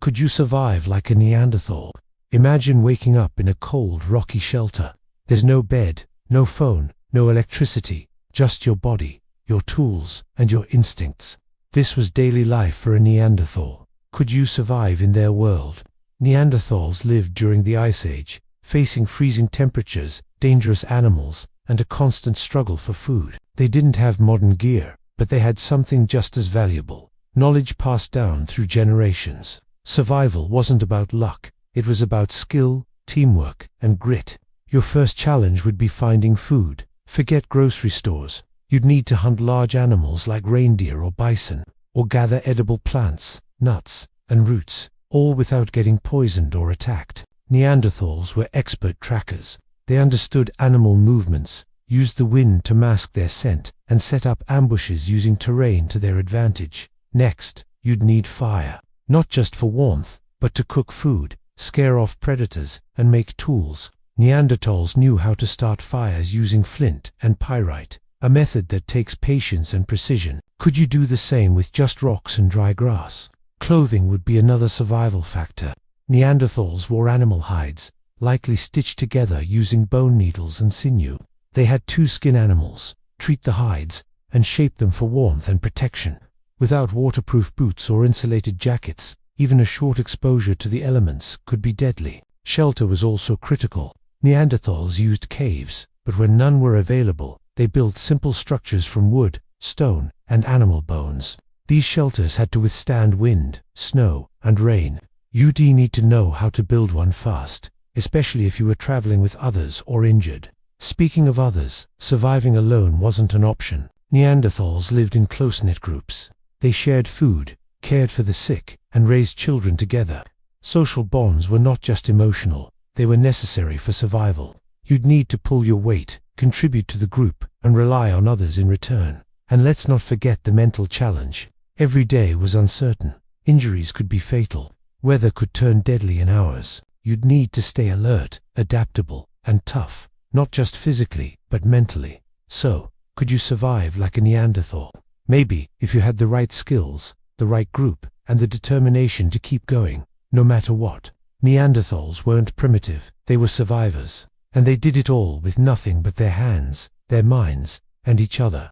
Could you survive like a Neanderthal? Imagine waking up in a cold, rocky shelter. There's no bed, no phone, no electricity, just your body, your tools, and your instincts. This was daily life for a Neanderthal. Could you survive in their world? Neanderthals lived during the Ice Age, facing freezing temperatures, dangerous animals, and a constant struggle for food. They didn't have modern gear, but they had something just as valuable: knowledge passed down through generations. Survival wasn't about luck, it was about skill, teamwork, and grit. Your first challenge would be finding food. Forget grocery stores. You'd need to hunt large animals like reindeer or bison, or gather edible plants, nuts, and roots, all without getting poisoned or attacked. Neanderthals were expert trackers. They understood animal movements, used the wind to mask their scent, and set up ambushes using terrain to their advantage. Next, you'd need fire, not just for warmth, but to cook food, scare off predators, and make tools. Neanderthals knew how to start fires using flint and pyrite, a method that takes patience and precision. Could you do the same with just rocks and dry grass? Clothing would be another survival factor. Neanderthals wore animal hides, likely stitched together using bone needles and sinew. They had two skin animals, treat the hides, and shape them for warmth and protection. Without waterproof boots or insulated jackets, even a short exposure to the elements could be deadly. Shelter was also critical. Neanderthals used caves, but when none were available, they built simple structures from wood, stone, and animal bones. These shelters had to withstand wind, snow, and rain. You'd need to know how to build one fast, especially if you were traveling with others or injured. Speaking of others, surviving alone wasn't an option. Neanderthals lived in close-knit groups. They shared food, cared for the sick, and raised children together. Social bonds were not just emotional, they were necessary for survival. You'd need to pull your weight, contribute to the group, and rely on others in return. And let's not forget the mental challenge. Every day was uncertain. Injuries could be fatal. Weather could turn deadly in hours. You'd need to stay alert, adaptable, and tough, not just physically, but mentally. So, could you survive like a Neanderthal? Maybe, if you had the right skills, the right group, and the determination to keep going, no matter what. Neanderthals weren't primitive, they were survivors. And they did it all with nothing but their hands, their minds, and each other.